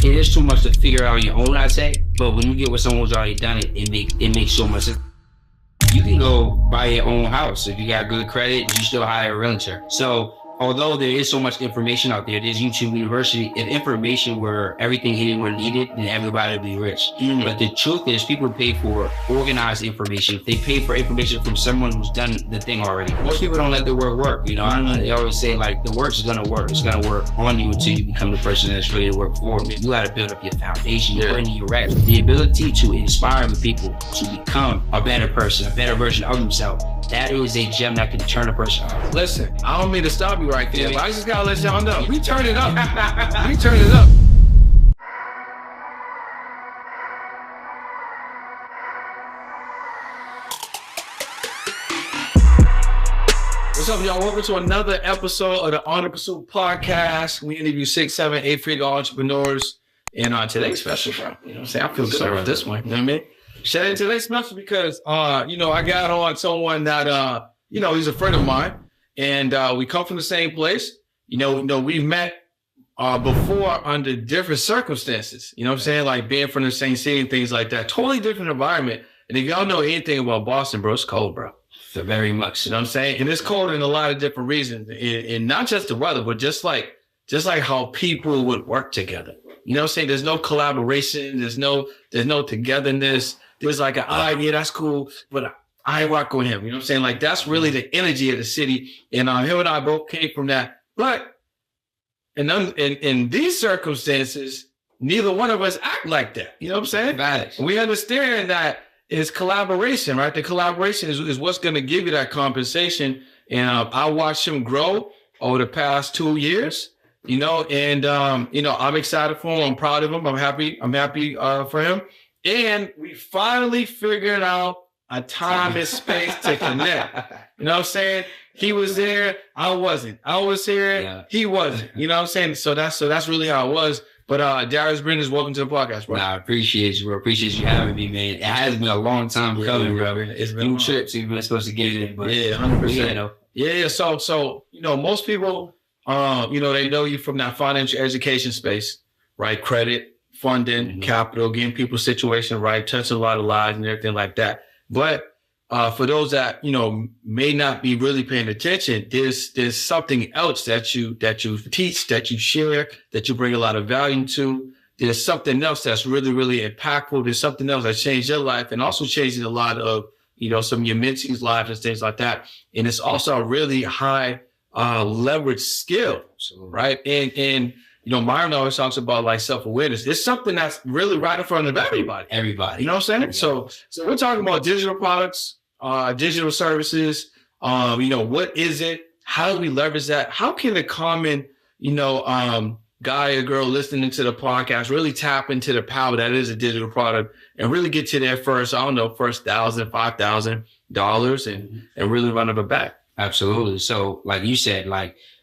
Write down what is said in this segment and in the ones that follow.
it is too much to figure out on your own, I'd say. But when you get with someone who's already done it, it makes so much sense. You can go buy your own house if you got good credit. You still hire a realtor. So although there is so much information out there, there's YouTube University. If information were everything anyone needed, then everybody would be rich. But the truth is, people pay for organized information. They pay for information from someone who's done the thing already. Most people don't let the work work. You know, they always say like the work is gonna work. It's gonna work on you until you become the person that's ready to work for it. You got to build up your foundation, your reps. The ability to inspire the people to become a better person, a better version of themselves. That is a gem that can turn a person on. Listen, I don't mean to stop you right there, but I just gotta let y'all know. We turn it up. We turn it up. What's up, y'all? Welcome to another episode of the On the Pursuit podcast. We interview 6, 7, 8 figure entrepreneurs. And today's special, bro. You know what I'm saying? I feel good about this one. You know what I mean? Shout out to today's special because, I got on someone that, he's a friend of mine. And we come from the same place. We've met before under different circumstances. You know what I'm saying? Like being from the same city and things like that. Totally different environment. And if y'all know anything about Boston, bro, it's cold, bro. So very much. You know what I'm saying? And it's cold in a lot of different reasons. And not just the weather, but just like how people would work together. You know what I'm saying? There's no collaboration. There's no togetherness. There's like an idea, that's cool, but I rock with him. You know what I'm saying? Like that's really the energy of the city. And him and I both came from that. But in these circumstances, neither one of us act like that. You know what I'm saying? Right. We understand that it's collaboration, right? The collaboration is what's going to give you that compensation. And I watched him grow over the past 2 years. I'm excited for him. I'm proud of him. I'm happy for him. And we finally figured out a time and space to connect. You know what I'm saying? He was there. I wasn't. I was here. Yeah. He wasn't. You know what I'm saying? So that's really how it was. But Darius Benders, welcome to the podcast, bro. I appreciate you, bro. Appreciate you having me, man. It has been a long time coming, bro. It's been trips you've been supposed to get in, but 100%. Yeah. So most people, they know you from that financial education space, right? Credit, funding, capital, getting people's situation right, touching a lot of lives and everything like that. But for those that may not be really paying attention, there's something else that you teach, that you share, that you bring a lot of value to. There's something else that's really, really impactful. There's something else that changed your life and also changes a lot of some of your mentees' lives and things like that. And it's also a really high leverage skill, right? And Myron always talks about like self-awareness. It's something that's really right in front of everybody. Everybody. You know what I'm saying? So we're talking about digital products, digital services. What is it? How do we leverage that? How can the common, guy or girl listening to the podcast really tap into the power that is a digital product and really get to their first $1,000, $5,000 and really run up a back? Absolutely. So like you said,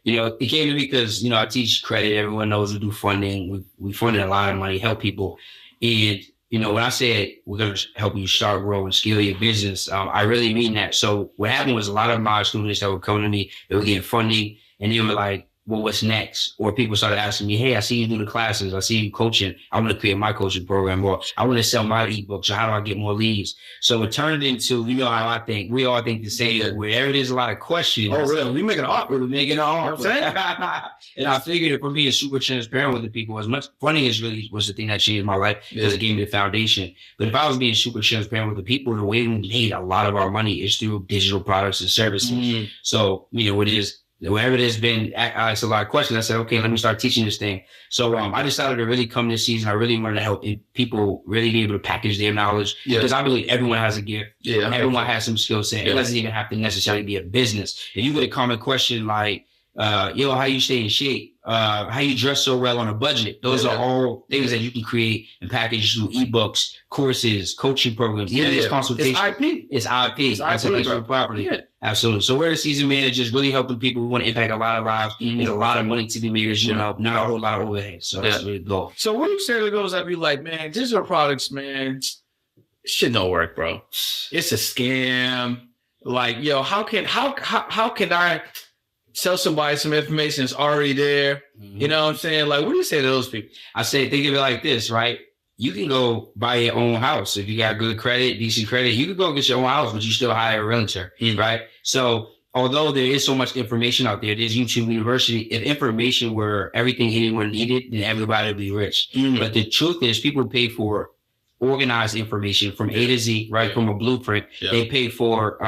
it came to me because, I teach credit. Everyone knows we do funding. We funded a lot of money, help people. And, when I said we're going to help you start, grow, and scale your business, I really mean that. So what happened was a lot of my students that were coming to me, they were getting funding and they were like, well, what's next? Or people started asking me, hey, I see you do the classes. I see you coaching. I want to create my coaching program, or I want to sell my ebooks. So how do I get more leads? So it turned into, how I think, we all think the same, where there's a lot of questions. Oh, really? We making an offer. We're making an offer. And I figured if we're being super transparent with the people, as much funding is really was the thing that changed my life because it gave me the foundation. But if I was being super transparent with the people, the way we made a lot of our money is through digital products and services. So, it is, wherever there's been asked a lot of questions, I said, okay, let me start teaching this thing. So I decided to really come this season. I really wanted to help people really be able to package their knowledge because I believe everyone has a gift. Yeah, everyone has some skill set. It doesn't even have to necessarily be a business. If you get a common question like, how you stay in shape, how you dress so well on a budget. Those are all things that you can create and package through ebooks, courses, coaching programs, consultation. It's IP. It's intellectual property. Yeah. Absolutely. So we're the season managers, really helping people. We want to impact a lot of lives. There's a lot of money to be made, not a whole lot of overhead. So that's really the goal. So what do you say to those that be like, man, digital products, man, shit don't work, bro. It's a scam. Like, how can I sell somebody some information that's already there. You know what I'm saying? Like, what do you say to those people? I say, think of it like this, right? You can go buy your own house. If you got good credit, decent credit, you can go get your own house, but you still hire a realtor, right? So although there is so much information out there, there's YouTube University. If information were everything anyone needed, then everybody would be rich. But the truth is people pay for organized information from A to Z, right? From a blueprint. They pay for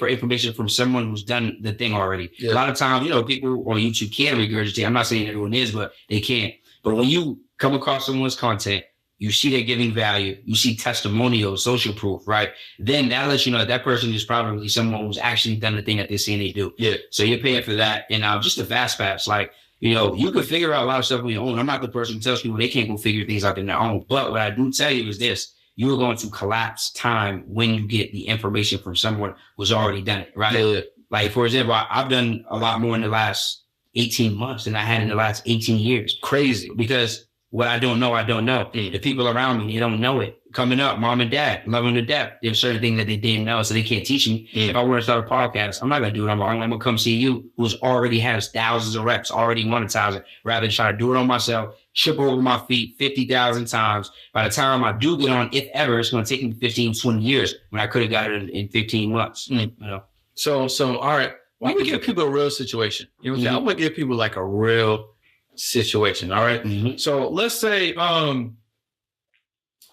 information from someone who's done the thing already. A lot of times, you know, people on YouTube can regurgitate. I'm not saying everyone is, but they can't. But when you come across someone's content, you see they're giving value, you see testimonials, social proof, right? Then that lets you know that person is probably someone who's actually done the thing that they're saying they do. So you're paying for that. And just the fast pass, like, you know, you can figure out a lot of stuff on your own. I'm not the person who tells people they can't go figure things out on their own. But what I do tell you is this: you are going to collapse time when you get the information from someone who's already done it, right? Like, for example, I've done a lot more in the last 18 months than I had in the last 18 years. Crazy. Because what I don't know, I don't know. The people around me, they don't know it. Coming up, mom and dad, love them to death. There's certain things that they didn't know, so they can't teach me. If I want to start a podcast, I'm not going to do it on my own. I'm going to come see you, who's already has thousands of reps, already monetizing, rather than try to do it on myself, trip over my feet 50,000 times. By the time I do get on, if ever, it's going to take me 15, 20 years when I could have got it in 15 months. You know? So, all right. Why don't we give people a real situation? You know what I'm saying? I'm going to give people like a real situation. All right. So let's say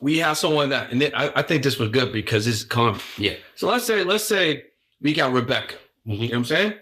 we have someone that, and I think this was good because it's common. So let's say we got Rebecca. You know what I'm saying?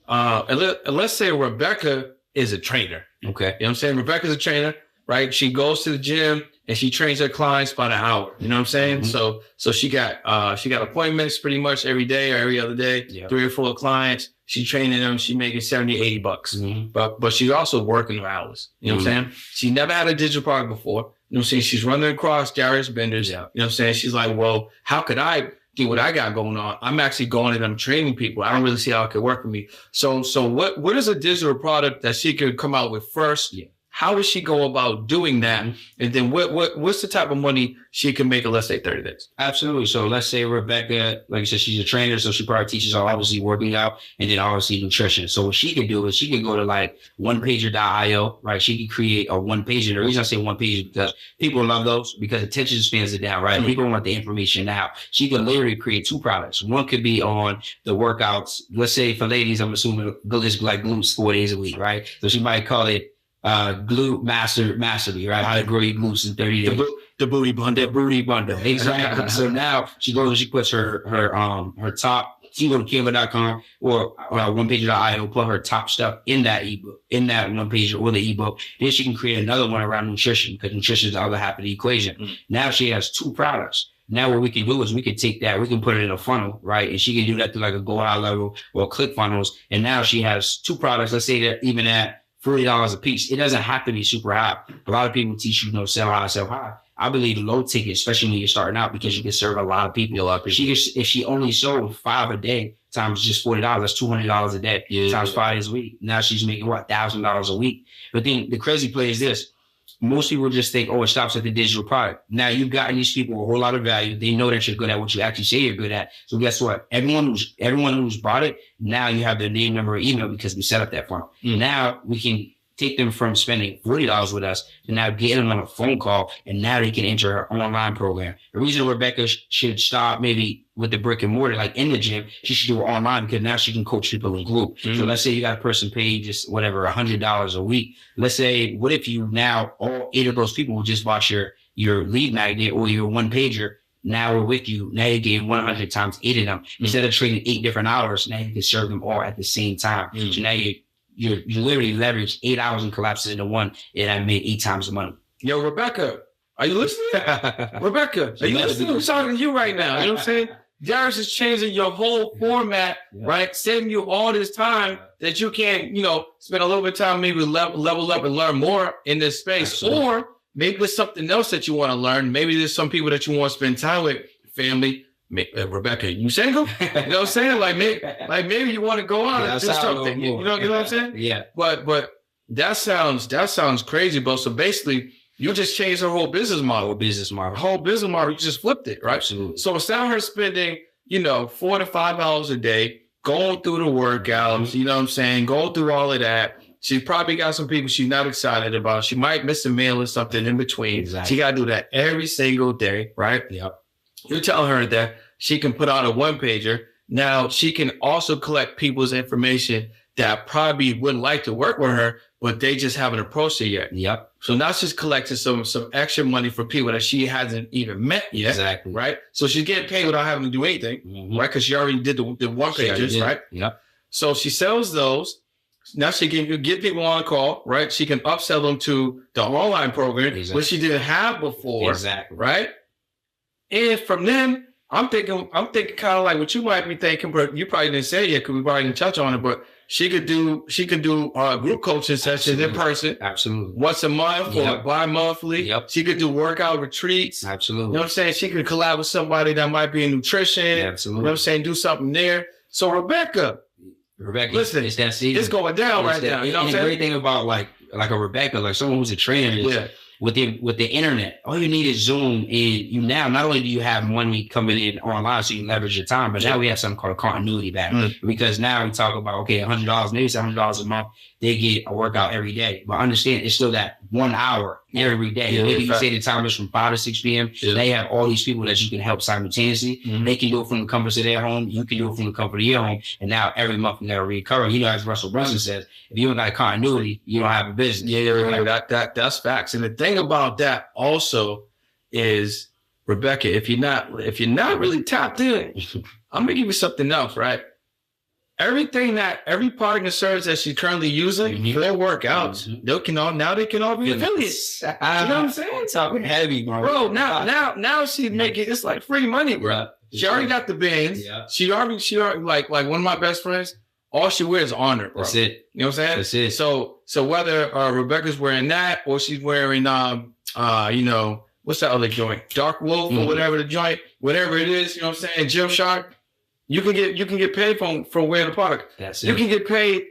And let's say Rebecca is a trainer. Okay. You know what I'm saying? Rebecca's a trainer, right? She goes to the gym and she trains her clients by the hour. You know what I'm saying? So she got appointments pretty much every day or every other day, 3 or 4 clients. She's training them. She's making $70, $80. But she's also working her hours. You know what I'm saying? She never had a digital product before. You know what I'm saying? She's running across Darius Benders. You know what I'm saying? She's like, well, how could I do what I got going on? I'm actually going and I'm training people. I don't really see how it could work for me. So what is a digital product that she could come out with first? How would she go about doing that? And then what's the type of money she can make in, let's say, 30 days? Absolutely. So let's say Rebecca, like I said, she's a trainer. So she probably teaches obviously working out and then obviously nutrition. So what she can do is she can go to like onepager.io, right? She can create a one pager. The reason I say one pager is because people love those because attention spans it down, right? People want the information now. She can literally create 2 products. One could be on the workouts. Let's say for ladies, I'm assuming it's like glutes 4 days a week, right? So she might call it glute mastery, right? How to grow your glutes in 30 days. The booty bundle. Exactly. So now she goes and she puts her top, she go to canva.com or onepager.io, put her top stuff in that ebook, in that one page or the ebook. Then she can create another one around nutrition because nutrition is the other half of the equation. Now she has 2 products. Now what we can do is we can take that, we can put it in a funnel, right? And she can do that through like a Go High level or click funnels. And now she has 2 products. Let's say that even at $40 a piece. It doesn't have to be super high. A lot of people teach you, sell high. I believe low ticket, especially when you're starting out, because you can serve a lot of people. If she only sold 5 a day times just $40, that's $200 a day times 5 days a week. Now she's making $1,000 a week. But then the crazy play is this. Most people just think, it stops at the digital product. Now you've gotten these people a whole lot of value. They know that you're good at what you actually say you're good at. So guess what? Everyone who's bought it, now you have their name, number, email because we set up that funnel. Now we can take them from spending $40 with us to now getting them on a phone call, and now they can enter our online program. The reason Rebecca should stop maybe with the brick and mortar, like in the gym, she should do it online because now she can coach people in group. So let's say you got a person paying just whatever, $100 a week. Let's say, what if you now, all 8 of those people who just bought your lead magnet or your one pager, now we're with you. Now you're getting 100 times 8 of them. Instead of trading 8 different hours, now you can serve them all at the same time. So now you literally leverage 8 hours and collapses into 1, and I made 8 times the money. Yo, Rebecca, are you listening? Rebecca, are you listening? I'm talking to you right now. You know what I'm saying? Darius is changing your whole format, right? Saving you all this time that you can, spend a little bit of time, maybe level up and learn more in this space. Absolutely. Or maybe there's something else that you want to learn. Maybe there's some people that you want to spend time with, family. Rebecca, you single? You know what I'm saying? Like maybe you want to go out and do something. You know what I'm saying? Yeah. But that sounds crazy, bro. So basically, you just changed her whole business model. Whole business model. You just flipped it, right? Absolutely. So instead of her spending, $4 to $5 a day, going through the workouts, you know what I'm saying? Going through all of that. She's probably got some people she's not excited about. She might miss a meal or something in between. Exactly. She got to do that every single day, right? Yep. You're telling her that she can put out a one-pager. Now, she can also collect people's information that probably wouldn't like to work with her, but they just haven't approached her yet. Yep. So now she's collecting some extra money for people that she hasn't even met yet. Exactly. Right? So she's getting paid without having to do anything, right? Because she already did the one-pagers, right? Yep. So she sells those. Now she can get people on a call, right? She can upsell them to the online program, which she didn't have before. Exactly. Right? And from then, I'm thinking kind of like what you might be thinking, but you probably didn't say it yet because we probably didn't touch on it, but she could do group coaching sessions in person. Absolutely. Once a month or bi-monthly. Yep. She could do workout retreats. Absolutely. You know what I'm saying? She could collab with somebody that might be in nutrition. Absolutely. You know what I'm saying? Do something there. So Rebecca, listen, it's that season. it's going down right now. You know what I'm saying? The great thing about like a Rebecca, like someone who's a trainer is with the internet, all you need is Zoom. And you now, not only do you have money coming in online, so you leverage your time, but now we have something called continuity back. Because now we talk about, okay, $100, maybe it's $100 a month. They get a workout every day. But understand, it's still that 1 hour every day. Yeah, maybe you say the time is from 5 to 6 p.m. Yeah. They have all these people that you can help simultaneously. They can do it from the comfort of their home. You can do it from the comfort of your home. And now every month you got to recur. You know, as Russell Brunson says, if you don't got continuity, you don't have a business. Yeah, that's facts. And the thing about that also is, Rebecca, if you're not really tapped in, I'm gonna give you something else, right? Every product and service that she's currently using for their workouts, they can all be affiliates. You know what I'm saying? It's talking heavy, bro. Now she's making it's like free money, bro. She already got the bands. Yeah. She already like one of my best friends. All she wears is honor, bro. That's it. You know what I'm saying? That's it. So whether Rebecca's wearing that or she's wearing what's that other joint? Dark Wolf or whatever the joint, whatever it is, you know what I'm saying? Gymshark. You can get paid from wearing the product. That's it. You can get paid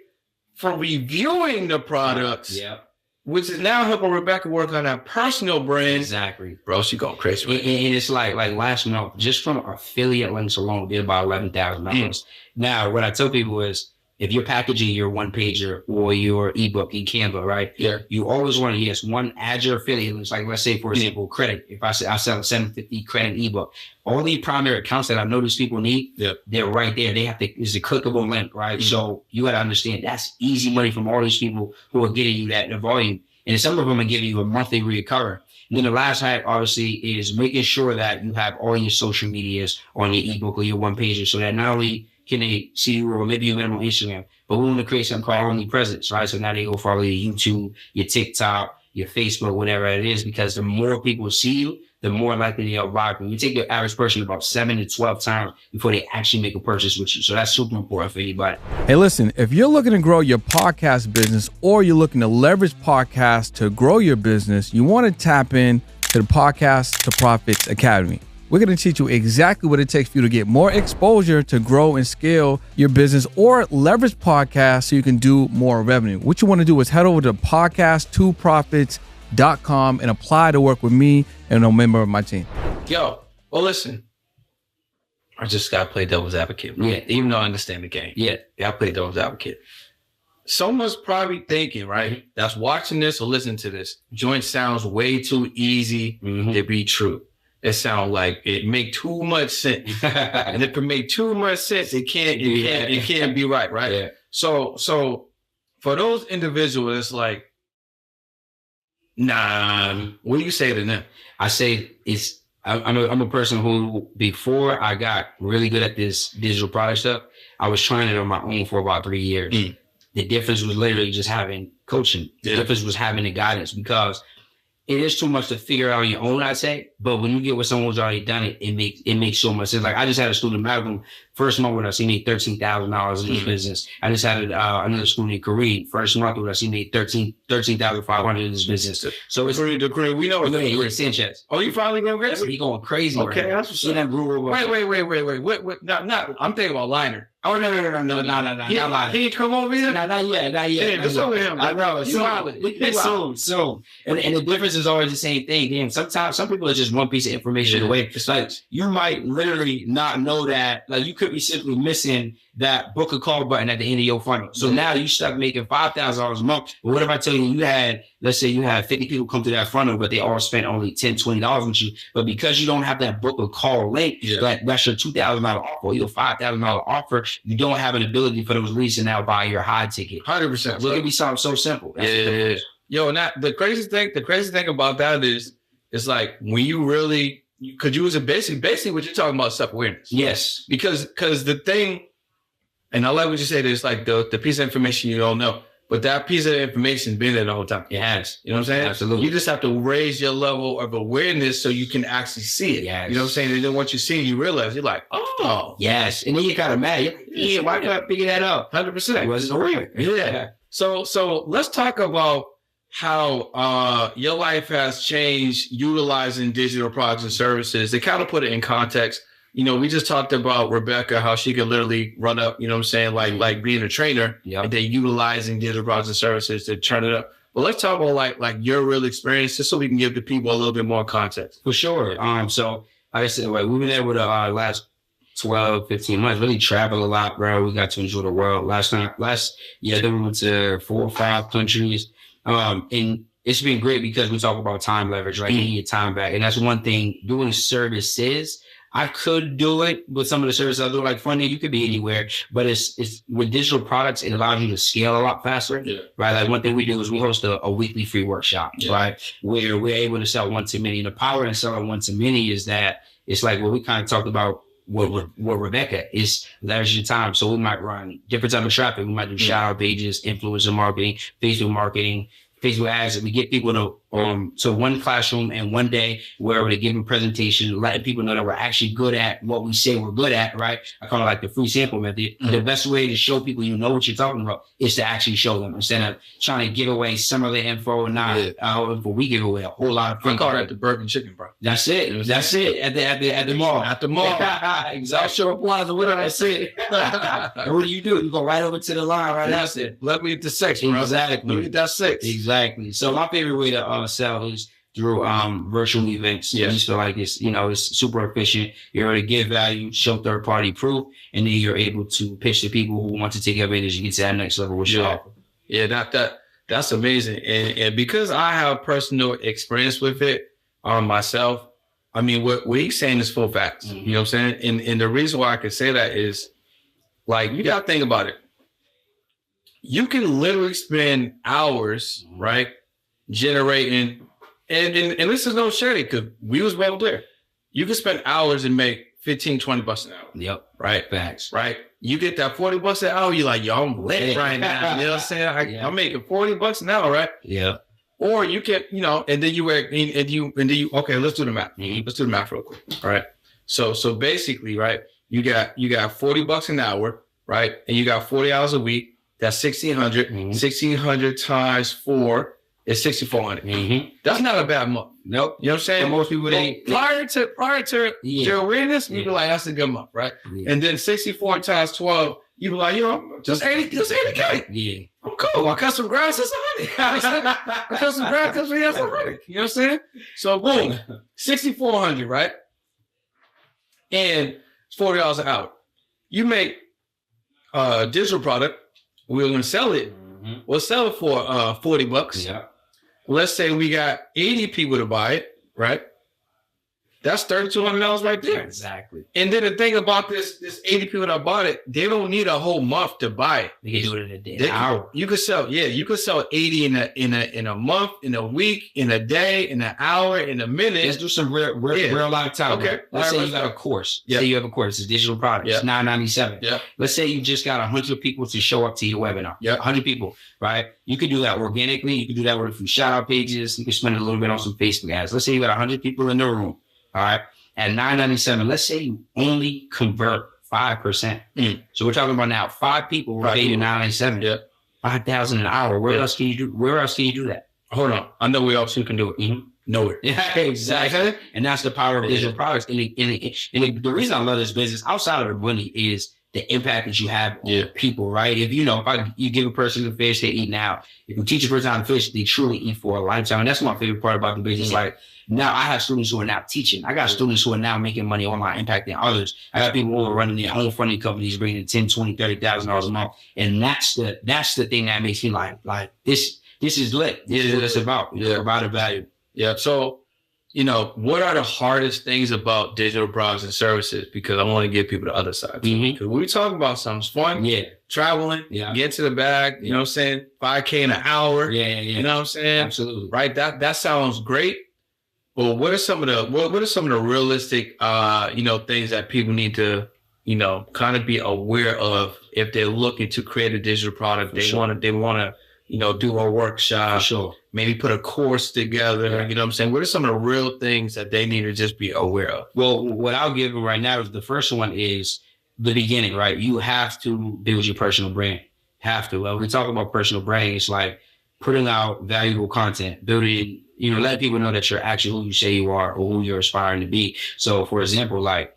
for reviewing the products. Yeah. Which is now helping Rebecca work on that personal brand. Exactly. Bro, she going crazy. And it's like last month, just from affiliate links alone, did about $11,000. Now, what I tell people is, if you're packaging your one pager or your ebook in Canva, right? Yeah. You always want to, add your affiliate links. Like, let's say, for example, credit. If I sell a 750 credit ebook, all the primary accounts that I know these people need, they're right there. It's a clickable link, right? So you got to understand that's easy money from all these people who are getting you that volume. And some of them are giving you a monthly reoccurring. And then the last hack, obviously, is making sure that you have all your social medias on your ebook or your one pager, so that not only can they see you, or maybe you met them on Instagram, but we want to create something called omnipresence, right? So now they go follow your YouTube, your TikTok, your Facebook, whatever it is, because the more people see you, the more likely they are arriving. You take the average person about 7 to 12 times before they actually make a purchase with you. So that's super important for anybody. Hey, listen, if you're looking to grow your podcast business or you're looking to leverage podcasts to grow your business, you want to tap in to the Podcast to Profits Academy. We're going to teach you exactly what it takes for you to get more exposure to grow and scale your business or leverage podcasts so you can do more revenue. What you want to do is head over to podcast2profits.com and apply to work with me and a member of my team. Yo, well, listen, I just got to play devil's advocate. Bro. Yeah. Even though I understand the game. Yeah, I play devil's advocate. Someone's probably thinking, right, that's watching this or listening to this, joint sounds way too easy to be true. It sounds like it make too much sense. And if it make too much sense, it can't be right? Yeah. So for those individuals, it's like, nah, what do you say to them? I say I'm a person who, before I got really good at this digital product stuff, I was trying it on my own for about 3 years. The difference was literally just having coaching. The difference was having the guidance, because it is too much to figure out on your own, I'd say. But when you get with someone who's already done it, it makes so much sense. Like, I just had a student, Malcolm, first month when I seen made $13,000 in his business. I just had another student in Kareem, first month when I seen made $13,500 in his business. So it's Kareem, we know it's Sanchez. Oh, you finally going crazy? He going crazy. Okay, right? That's what's up. Wait. Not, I'm thinking about Liner. Oh, no, not Liner. He ain't come over here? Not yet. Damn, it's over him. I know. Soon. And the difference is always the same thing. Damn, sometimes some people are just one piece of information away. It's like, you might literally not know that. Like, you could be simply missing that book a call button at the end of your funnel. So now you stuck making $5,000 a month. But what if I tell you had, let's say you had 50 people come to that funnel, but they all spent only $10, $20 with you. But because you don't have that book a call link, that's your $2,000 offer, your $5,000 offer, you don't have an ability for those leads to now buy your high ticket. 100%. Look, it be something so simple. That's Yo, and the crazy thing about that is, it's like when you really, because you was basically what you're talking about, self-awareness. Yes. Because the thing, and I like what you say, there's like the piece of information you don't know, but that piece of information has been there the whole time. It has. You know what I'm saying? Absolutely. You just have to raise your level of awareness so you can actually see it. Yes. You know what I'm saying? And then once you see it, you realize, you're like, oh. Yes. And then you kind of mad. Yeah, why can't I figure that out? 100%. It wasn't aware. Yeah. So let's talk about how your life has changed utilizing digital products and services. To kind of put it in context, you know, we just talked about Rebecca, how she could literally run up, you know what I'm saying, like being a trainer and then utilizing digital products and services to turn it up. But let's talk about like your real experience, just so we can give the people a little bit more context. For sure. So like I said, we've been able to last 12, 15 months, really travel a lot, bro. We got to enjoy the world. Last year, then we went to 4 or 5 countries. And it's been great because we talk about time leverage, right? Getting your time back. And that's one thing doing services. I could do it with some of the services I do, like funding. You could be anywhere, but it's with digital products, it allows you to scale a lot faster, right? Like one thing we do is we host a weekly free workshop, right? Where we're able to sell one to many. The power in selling one to many is that it's like what we kind of talked about. What Rebecca is leverage your time. So we might run different type of traffic. We might do shout out pages, influencer marketing, Facebook ads, and we get people to one classroom and one day where we're giving presentation, letting people know that we're actually good at what we say we're good at, right? I call it like the free sample method. The best way to show people you know what you're talking about is to actually show them instead of trying to give away some of the info. We give away a whole lot of free. I call that the burger and chicken, bro. That's it. That's it. At the mall. At the mall. Exactly. Show plaza. What did I say? And what do? You go right over to the line right now. Let me get the sex, bro. Exactly. Let me get that sex. Exactly. So my favorite way to sell is through virtual events. I just feel like it's super efficient. You're able to give value, show third party proof, and then you're able to pitch to people who want to take advantage and get to that next level with your offer. Yeah, that's amazing. And because I have personal experience with it myself, I mean, what he's saying is full facts. You know what I'm saying? And the reason why I can say that is, like, you got to think about it. You can literally spend hours, right, generating, and this is no shady, because we was well there. You can spend hours and make 15, 20 bucks an hour. Yep. Right? Facts. Right? You get that 40 bucks an hour, you're like, yo, I'm lit right now. You know what I'm saying? I'm making 40 bucks an hour, right? Yeah. Or you can, and then you okay, let's do the math. Let's do the math real quick. All right. So basically, right, you got 40 bucks an hour, right? And you got 40 hours a week. That's 1,600. 1,600 times 4 is 6,400. That's not a bad month. Nope. You know what I'm saying? For most people, prior to your awareness, you'd be like, that's a good month, right? And then 64 times 12, you'd be like, just 80K. Yeah. I'm cool. I cut some grass, it's 100. I cut some grass, because we have some 100. You know what I'm saying? So boom, 6,400, right? And it's $40 an hour. You make a digital product. We're going to sell it. We'll sell it for 40 bucks. Yeah. Let's say we got 80 people to buy it, right? That's $3,200 right there. Exactly. And then the thing about this 80 people that bought it, they don't need a whole month to buy it. They can do it in a day, an hour. You could sell 80 in a month, in a week, in a day, in an hour, in a minute. Let's do some real life time. Okay. Let's say you got a course. Say you have a course. It's a digital product. It's $9.97. Yeah. Let's say you just got 100 people to show up to your webinar. 100 people, right? You could do that organically. You could do that with a few shout out pages. You can spend a little bit on some Facebook ads. Let's say you got 100 people in the room. All right. At $9.97, let's say you only convert 5%. So we're talking about now 5 people will pay you $9.97. Yeah. $5,000 an hour. Where else can you do that? Hold on. I know where else you can do it. Nowhere. Yeah, exactly. And that's the power of digital products. And the reason I love this business outside of the money is the impact that you have on people, right? If you give a person a fish, they eat now. If you teach a person how to fish, they truly eat for a lifetime. And that's my favorite part about the business. Like, now I have students who are now teaching. I got students who are now making money online, impacting others. I got people who are running their own funding companies, bringing in $10,000, $20,000, $30,000 a month. And that's the thing that makes me like this is lit. This is what it's about. It's about a value. Yeah. So, what are the hardest things about digital products and services? Because I want to give people the other side. Because we talk about something fun. Yeah. Traveling. Yeah. Get to the bag. You know what I'm saying? 5K in an hour. Yeah. You know what I'm saying? Absolutely. Right. That sounds great. But what are some of the realistic, things that people need to, kind of be aware of if they're looking to create a digital product? They want to, do a workshop. For sure. Maybe put a course together. Yeah. You know what I'm saying? What are some of the real things that they need to just be aware of? Well, what I'll give them right now is the first one is the beginning, right? You have to build your personal brand. Have to. When we talk about personal brand, it's like putting out valuable content, building, let people know that you're actually who you say you are or who you're aspiring to be. So, for example, like,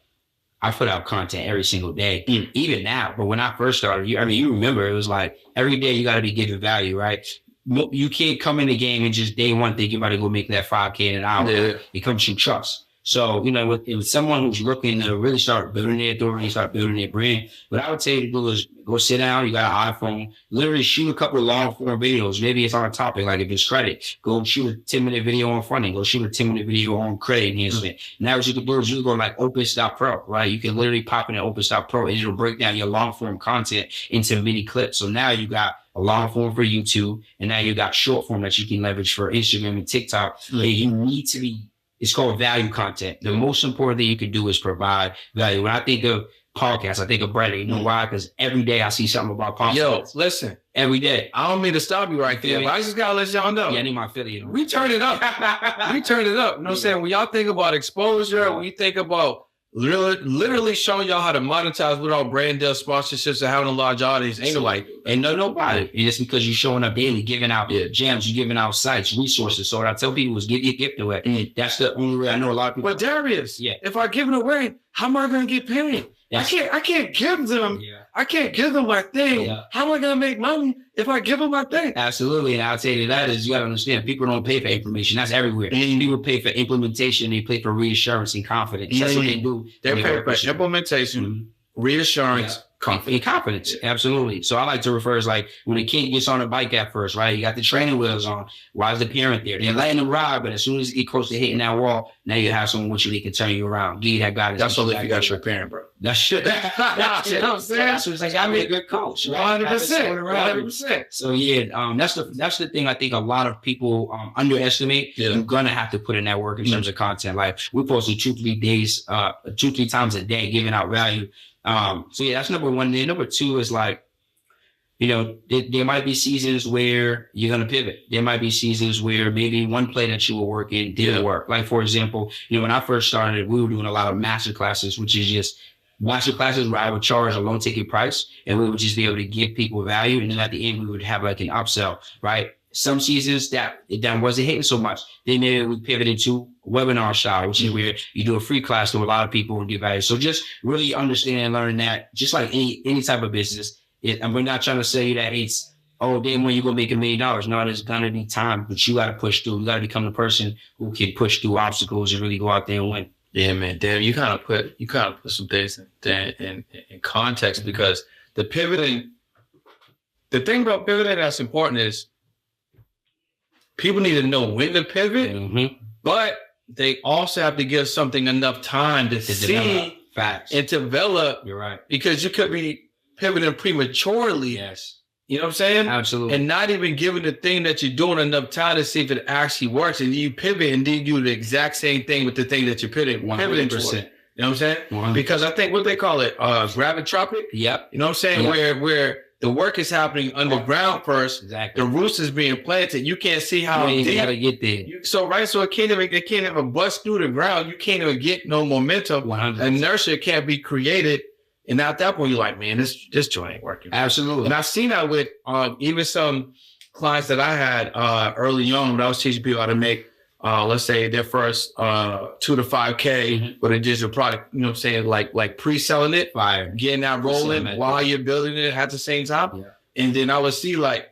I put out content every single day, even now. But when I first started, you remember, it was like every day you got to be giving value, right? You can't come in the game and just day one think you're about to go make that 5K in an hour. Yeah. It comes from trust. So, with someone who's looking to really start building their authority, start building their brand, what I would say to do is go sit down. You got an iPhone, literally shoot a couple of long form videos. Maybe it's on a topic, like if it's credit, go shoot a 10-minute video on funding, go shoot a 10-minute video on credit enhancement. Now what you can do is you can go like Opus.pro, right? You can literally pop in Opus.pro and it'll break down your long form content into mini clips. So now you got a long form for YouTube, and now you got short form that you can leverage for Instagram and TikTok. And you need to be, it's called value content. The most important thing you can do is provide value. When I think of podcasts, I think of Brandon. You know why? Because every day I see something about podcasts. Yo, listen. Every day. I don't mean to stop you right there, but I just gotta let y'all know. Yeah, I need my affiliate. We turn it up. We turn it up. You know what I'm saying? When y'all think about exposure, when you think about literally showing y'all how to monetize without brand deal sponsorships and having a large audience, ain't nobody. It's because you're showing up daily, giving out gems, you're giving out sites, resources. So what I tell people is give your gift away. That's the only way I know a lot of people. But Darius, if I give it away, how am I going to get paid? I can't give them. Yeah. I can't give them my thing. Yeah. How am I going to make money if I give them my thing? Absolutely. And I'll tell you that is, you got to understand, people don't pay for information. That's everywhere. People pay for implementation. They pay for reassurance and confidence. That's what they do. They pay for implementation, reassurance, confidence. Absolutely. So I like to refer as like when a kid gets on a bike at first, right? You got the training wheels on. Why is the parent there? They're letting them ride, but as soon as you get close to hitting that wall, now you have someone with you that can turn you around. Give you that guidance. That's all if you got your parent, bro. That's shit. That's what it's like. I'm a good coach. 100%. 100%. So that's the thing I think a lot of people underestimate. Yeah. You're gonna have to put in that work in terms of content. Like we're posting 2-3 times a day, giving out value. So that's number one. Then number two is like, there might be seasons where you're going to pivot. There might be seasons where maybe one play that you were working didn't work. Like, for example, when I first started, we were doing a lot of master classes, which is just master classes where I would charge a low ticket price and we would just be able to give people value. And then at the end, we would have like an upsell, right? Some seasons that wasn't hitting so much. Then maybe we pivoted to webinar style, which is where you do a free class to a lot of people and give value. So just really understanding and learning that, just like any type of business. And we're not trying to say that it's, then when you're going to make $1 million. No, there's going to be time, but you got to push through. You got to become the person who can push through obstacles and really go out there and win. Yeah, man. Damn, you kind of put some things in context, because the pivoting, the thing about pivoting that's important is people need to know when to pivot, but they also have to give something enough time to see facts and develop. You're right. Because you could be pivoting prematurely. Yes. You know what I'm saying? Absolutely. And not even giving the thing that you're doing enough time to see if it actually works. And you pivot and then you do the exact same thing with the thing that you're pivoting 100%. You know what I'm saying? 100%. Because I think what they call it, gravitropic. Yep. You know what I'm saying? Yep. Where the work is happening underground first. Exactly. The roots is being planted. You can't see how you gotta get there. So it can't even bust through the ground. You can't even get no momentum. 100%. Inertia can't be created. And at that point, you're like, man, this joint ain't working. Absolutely. And I've seen that with even some clients that I had early on when I was teaching people how to make let's say their first 2 to 5K with a digital product, you know what I'm saying? Like pre-selling it, getting that rolling while you're building it at the same time. Yeah. And then I would see like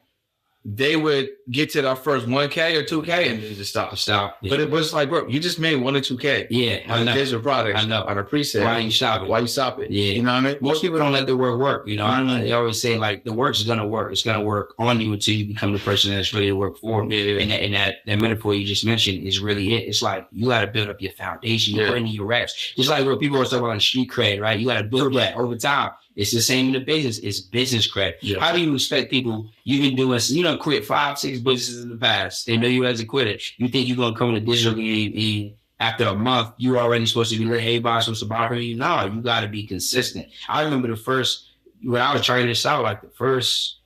they would get to their first 1K or 2K and then just stop. Yeah. But it was like, bro, you just made 1 or 2K. Yeah. On a digital product. I know. On a pre-sale. Why you stop it? Yeah. You know what I mean? Most people don't let the work. You know, I know they always say like the work is going to work. It's going to work on you until you become the person that's really to work for. Yeah. And that metaphor you just mentioned is really it. It's like you got to build up your foundation. You put in your reps. Just like what people are talking about on street cred, right? You got to build that over time. It's the same in the business. It's business credit. Yeah. How do you expect people, you can do it, you know, quit 5, 6 businesses in the past. They know you as a quitter. You think you're going to come to digital game after a month, you're already supposed to be letting everybody supposed to buy you. No, you got to be consistent. I remember when I was trying this out, like the first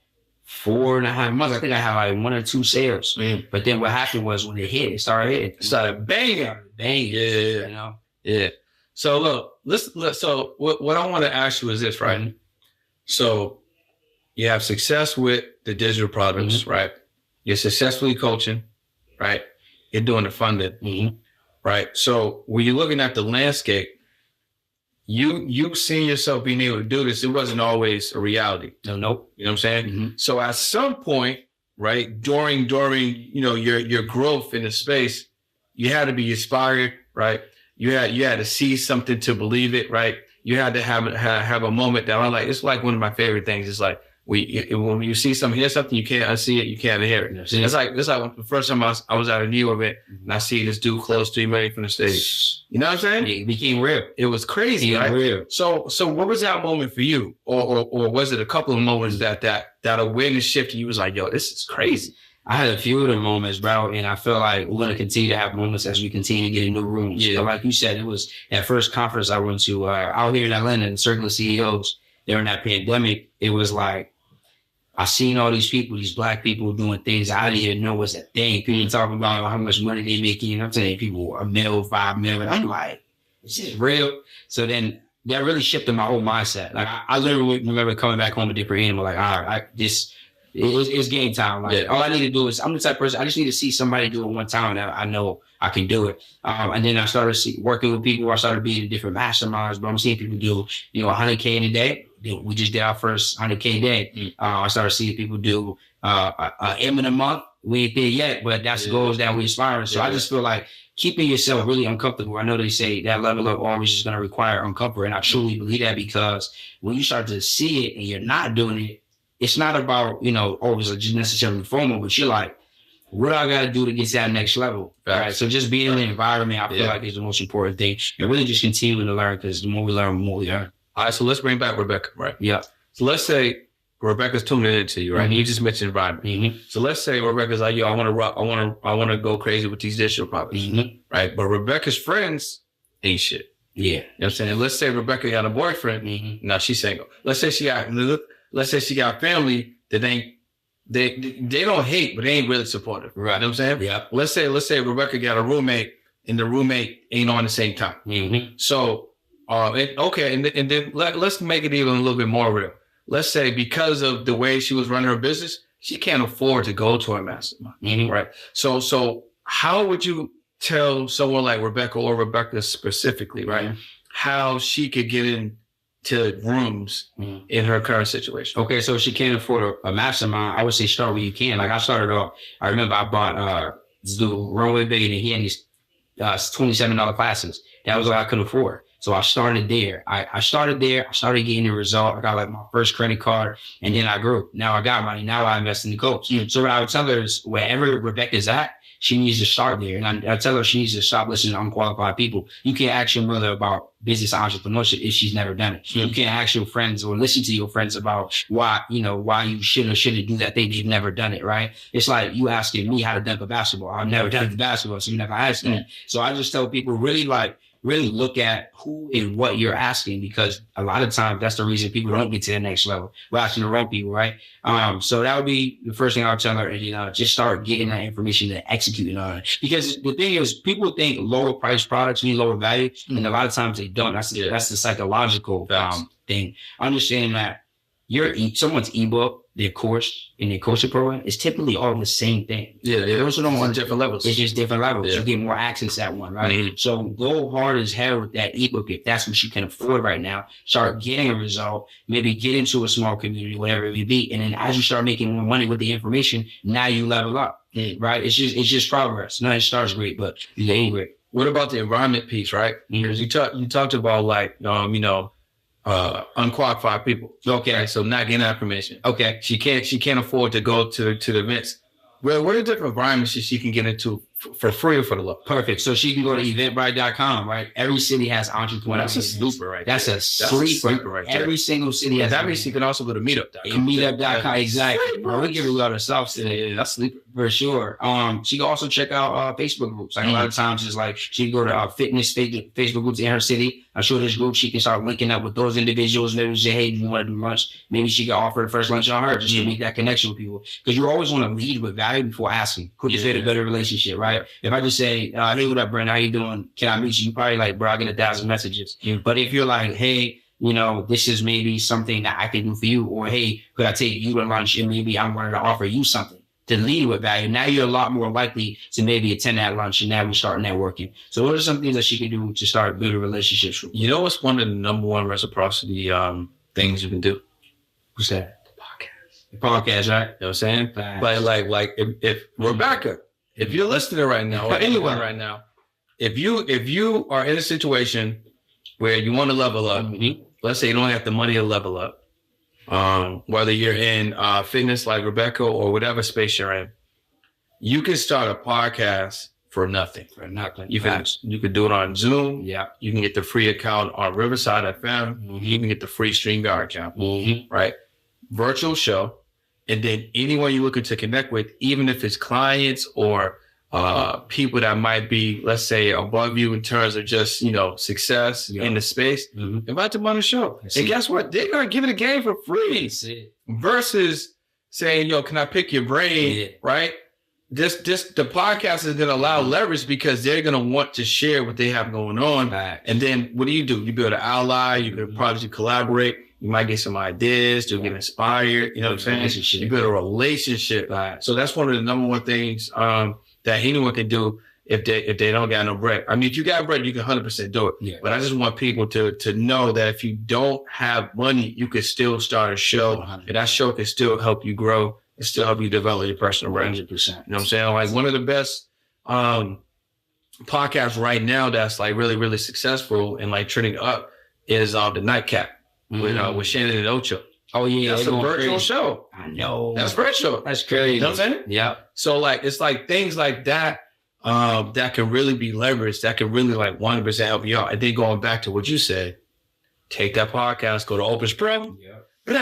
4.5 months, I think I had like 1 or 2 sales. Mm. But then what happened was when it hit, it started hitting. It started banging. Yeah. You know? Yeah. So look, so what I want to ask you is this, right? Mm-hmm. So you have success with the digital products, right? You're successfully coaching, right? You're doing the funding, right? So when you're looking at the landscape, you seeing yourself being able to do this, it wasn't always a reality. Nope. You know what I'm saying? Mm-hmm. So at some point, right, during you know your growth in the space, you had to be inspired, right? You had to see something to believe it, right? You had to have a moment that I'm like, it's like one of my favorite things. It's like when you see something, hear something, you can't unsee it, you can't hear it. It's like the first time I was at a New York event and I see this dude close to me from the stage. You know what I'm saying? It became real. It was crazy, right? Real. So what was that moment for you, or was it a couple of moments that awareness shifted? You was like, yo, this is crazy. I had a few of the moments, bro, and I feel like we're going to continue to have moments as we continue to get in new rooms. Yeah. So like you said, it was that first conference I went to out here in Atlanta in Circle of CEOs during that pandemic. It was like, I seen all these people, these black people doing things I didn't even know was a thing. People talking about how much money they making. And I'm telling people $1 million, $5 million. I'm like, is this real? So then that really shifted my whole mindset. Like I literally remember coming back home a different animal. Like, all right, it's game time. Like all I need to do is, I'm the type of person, I just need to see somebody do it one time and I know I can do it. And then I started working with people. I started being in different masterminds, but I'm seeing people do, 100K in a day. We just did our first 100K day. I started seeing people do M in a month. We ain't there yet, but that's the goals that we're aspiring. So I just feel like keeping yourself really uncomfortable. I know they say that level of always is going to require uncomfort. And I truly believe that, because when you start to see it and you're not doing it, it's not about, always just necessarily FOMO, but you're like, what do I got to do to get to that next level? Right. So just being in the environment, I feel like is the most important thing. And really just continuing to learn, because the more we learn, the more we learn. All right. So let's bring back Rebecca, right? Yeah. So let's say Rebecca's tuning into you, right? Mm-hmm. You just mentioned environment. So let's say Rebecca's like, yo, I want to go crazy with these digital properties, right? But Rebecca's friends ain't shit. Yeah. You know what I'm saying? Let's say Rebecca got a boyfriend. Now she's single. Let's say she got family that they don't hate, but they ain't really supportive. Right. You know what I'm saying? Yeah. Let's say Rebecca got a roommate and the roommate ain't on the same time. So, and then let's make it even a little bit more real. Let's say because of the way she was running her business, she can't afford to go to a mastermind. Right. So how would you tell someone like Rebecca, or Rebecca specifically, right, how she could get in to rooms in her current situation? Okay, so if she can't afford a mastermind, I would say start where you can. Like I started off, I remember I bought this dude, Runway Big, and he had these $27 classes. That was what I could afford. So I started there. I started getting the result. I got like my first credit card, and then I grew. Now I got money. Now I invest in the coach. So what I would tell her is, wherever Rebecca's at, she needs to start there. And I tell her she needs to stop listening to unqualified people. You can't ask your mother about business entrepreneurship if she's never done it. You can't ask your friends or listen to your friends about why you should or shouldn't do that thing. You've never done it, right? It's like you asking me how to dunk a basketball. I've never done basketball, so you never asked that. So I just tell people really look at who and what you're asking, because a lot of times that's the reason people don't get to the next level. We're asking the wrong people, right? So that would be the first thing I would tell her, and just start getting that information and executing on it. Because the thing is, people think lower price products mean lower value, and a lot of times they don't. That's the psychological thing. Understanding that someone's ebook their course in their coaching program, it's typically all the same thing. Yeah. Those are the ones different levels. It's just different levels. Yeah. You get more access at one, right? So go hard as hell with that ebook if that's what you can afford right now. Start getting a result, maybe get into a small community, whatever it may be. And then as you start making more money with the information, now you level up, right? It's just progress. No, it starts great, but it ain't great. What about the environment piece, right? Because you talked about like, unqualified people. Okay. Right? So not getting that permission. Okay. She can't afford to go to the events. Well, what are different environments she can get into for free or for the low? Perfect. So she can go to eventbrite.com, right? Every city has entrepreneurs. That's a sleeper right That's there. a sleeper right there. Every single city has. That means she can also go to meetup.com. Meetup.com, exactly. Bro, we give a lot of stuff today. Yeah, that's sleeper. For sure. She can also check out Facebook groups. Like a lot of times it's like she can go to fitness Facebook groups in her city. I'm sure there's groups she can start linking up with those individuals. Maybe say, hey, do you want to do lunch? Maybe she can offer the first lunch on her just to make that connection with people. Because you always want to lead with value before asking. Could you create a better relationship, right? If I just say, hey, what up, Brent? How you doing? Can I meet you? You probably like, bro, I get 1,000 messages. But if you're like, hey, this is maybe something that I can do for you, or hey, could I take you to lunch and maybe I'm wanting to offer you something to lead with value. Now you're a lot more likely to maybe attend that lunch, and now we start networking. So what are some things that she can do to start building relationships? You know what's one of the number one reciprocity things you can do? What's that? The podcast, right? You know what I'm saying? Right. But like if Rebecca, if you're listening right now, or anyone right now, if you are in a situation where you want to level up, let's say you don't have the money to level up, whether you're in fitness like Rebecca or whatever space you're in, you can start a podcast for nothing. For nothing. You can do it on Zoom. Yeah. You can get the free account on Riverside FM. You can get the free StreamYard account. Right? Virtual show. And then anyone you're looking to connect with, even if it's clients or people that might be, let's say, above you in terms of just, success in the space, invite them on the show. And guess what? They're going to give it a game for free. Versus saying, can I pick your brain? Right? The podcast is going to allow leverage because they're going to want to share what they have going on. And then what do? You build an ally, you build a project, you collaborate. You might get some ideas, you'll get inspired. You know what I'm saying? You build a relationship. So that's one of the number one things that anyone can do if they don't got no bread. I mean, if you got bread, you can 100% do it. Yeah. But I just want people to know that if you don't have money, you can still start a show. 100%. And that show can still help you grow and still help you develop your personal brand. 100%. You know what I'm saying? Like one of the best podcasts right now that's like really, really successful and like trending up is the Nightcap with Shannon and Ocho. Oh yeah, that's a virtual show. I know. That's virtual. That's crazy. You know what I'm saying? Yeah. So like it's like things like that that can really be leveraged, that can really like 100% help you out. And then going back to what you said, take that podcast, go to Open Spring, or